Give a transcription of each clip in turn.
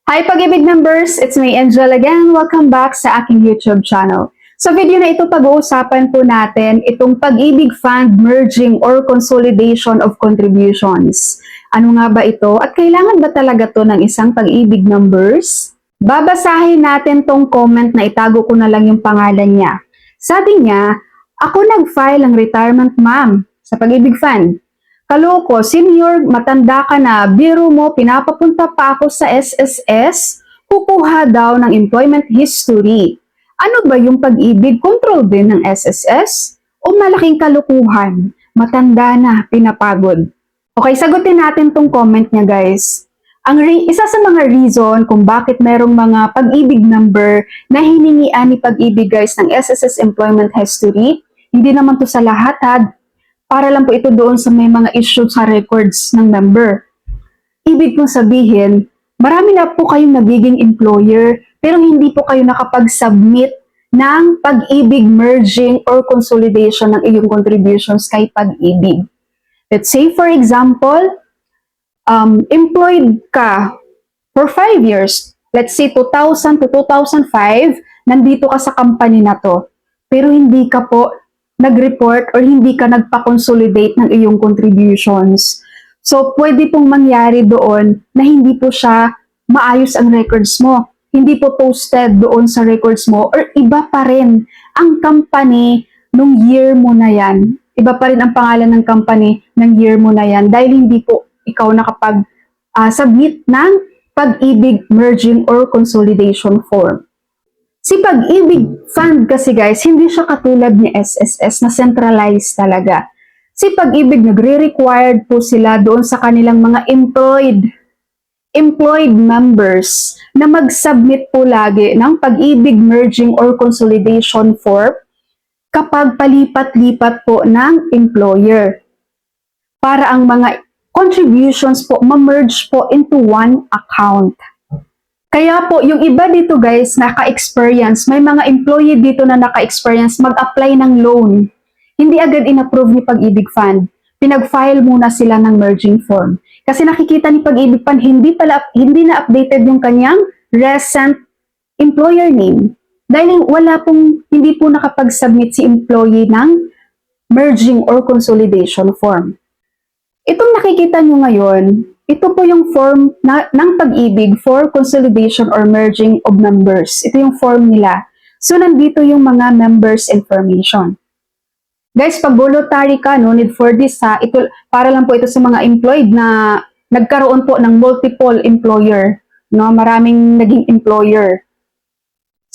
Hi Pag-ibig members! It's me, Angel again. Welcome back sa aking YouTube channel. Sa video na ito, pag-uusapan po natin itong Pag-ibig Fund Merging or Consolidation of Contributions. Ano nga ba ito? At kailangan ba talaga to ng isang Pag-ibig members? Babasahin natin tong comment na itago ko na lang yung pangalan niya. Sabi niya, ako nag-file ng retirement ma'am sa Pag-ibig Fund. Kaloko, senior, matanda ka na, biro mo, pinapapunta pa ako sa SSS, kukuha daw ng employment history. Ano ba yung pag-ibig? Control din ng SSS? O malaking kalukuhan? Matanda na, pinapagod. Okay, sagutin natin tong comment niya guys. Isa sa mga reason kung bakit merong mga pag-ibig number na hiningian ni pag-ibig guys ng SSS employment history, hindi naman to sa lahat para lang po ito doon sa may mga issue sa records ng member. Ibig pong sabihin, marami na po kayong nagiging employer pero hindi po kayo nakapag-submit ng pag-ibig merging or consolidation ng iyong contributions kay pag-ibig. Let's say for example, employed ka for 5 years. Let's say 2000 to 2005, nandito ka sa company na to. Pero hindi ka po nag-report or hindi ka nagpa-consolidate ng iyong contributions. So, pwede pong mangyari doon na hindi po siya maayos ang records mo. Hindi po posted doon sa records mo or iba pa rin ang company nung year mo na yan. Iba pa rin ang pangalan ng company ng year mo na yan dahil hindi po ikaw nakapag-submit ng pag-ibig merging or consolidation form. Si Pag-ibig Fund kasi guys, hindi siya katulad ni SSS na centralized talaga. Si Pag-ibig nagre-required po sila doon sa kanilang mga employed members na mag-submit po lagi ng Pag-ibig merging or consolidation form kapag palipat-lipat po ng employer. Para ang mga contributions po ma-merge po into one account. Kaya po, yung iba dito guys, naka-experience, may mga employee dito na naka-experience mag-apply ng loan. Hindi agad in-approve ni Pag-ibig Fund. Pinag-file muna sila ng merging form. Kasi nakikita ni Pag-ibig Fund, hindi na updated yung kanyang recent employer name. Dahil hindi po nakapag-submit si employee ng merging or consolidation form. Itong nakikita nyo ngayon, ito po yung form ng Pag-ibig for consolidation or merging of members. Ito yung form nila. So, nandito yung mga members information. Guys, pag voluntary ka, no need for this ito, para lang po ito sa mga employed na nagkaroon po ng multiple employer. No? Maraming naging employer.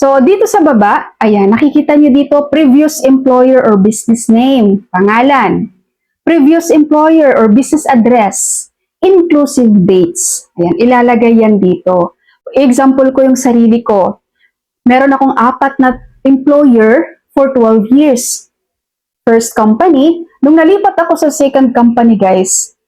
So, dito sa baba, ayan, nakikita nyo dito, previous employer or business name, pangalan. Previous employer or business address. Inclusive dates. Ayan, ilalagay yan dito. Example ko yung sarili ko. Meron akong 4 na employer for 12 years. First company, nung nalipat ako sa second company guys,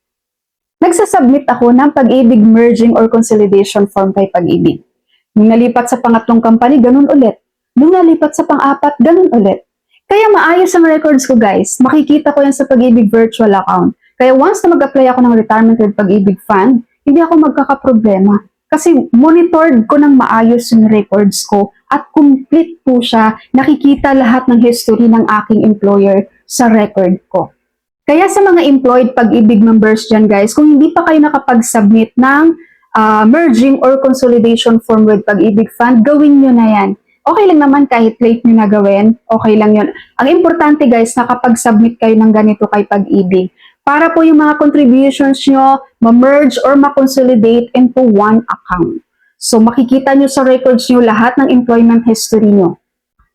nagsasubmit ako ng Pag-ibig merging or consolidation form kay Pag-ibig. Nung nalipat sa pangatlong company, ganun ulit. Nung nalipat sa pang-4, ganun ulit. Kaya maayos ang records ko guys. Makikita ko yan sa Pag-ibig virtual account. Kaya once na mag-apply ako ng retirement with Pag-ibig Fund, hindi ako magkakaproblema. Kasi monitored ko ng maayos yung records ko at complete po siya. Nakikita lahat ng history ng aking employer sa record ko. Kaya sa mga employed Pag-ibig members dyan guys, kung hindi pa kayo nakapag-submit ng merging or consolidation form with Pag-ibig Fund, gawin nyo na yan. Okay lang naman kahit late nyo na gawin, okay lang yun. Ang importante guys, nakapag-submit kayo ng ganito kay Pag-ibig. Para po yung mga contributions nyo ma-merge or ma-consolidate into one account. So, makikita nyo sa records nyo lahat ng employment history nyo.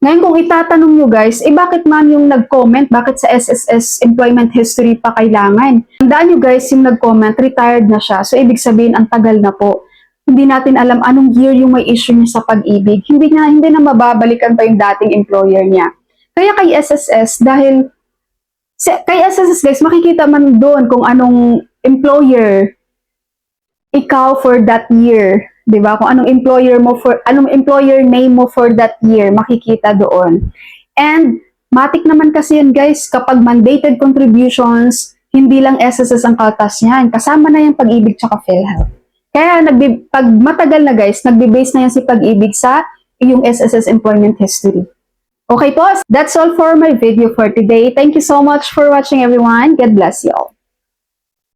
Ngayon, kung itatanong nyo guys, bakit ma'am yung nag-comment, bakit sa SSS employment history pa kailangan? Tandaan nyo guys, yung nag-comment, retired na siya. So, ibig sabihin, ang tagal na po. Hindi natin alam anong year yung may issue niya sa Pag-ibig. Hindi na mababalikan pa yung dating employer niya. Kaya kay SSS, kay SSS guys, makikita man doon kung anong employer ikaw for that year. 'Di ba? Kung anong employer name mo for that year, makikita doon. And matik naman kasi yan guys, kapag mandated contributions, hindi lang SSS ang kaltas niyan. Kasama na yung Pag-ibig tsaka PhilHealth. Kaya pag matagal na guys, nagbe-base na yan si Pag-ibig sa iyong SSS employment history. Okay po, that's all for my video for today. Thank you so much for watching everyone. God bless you all.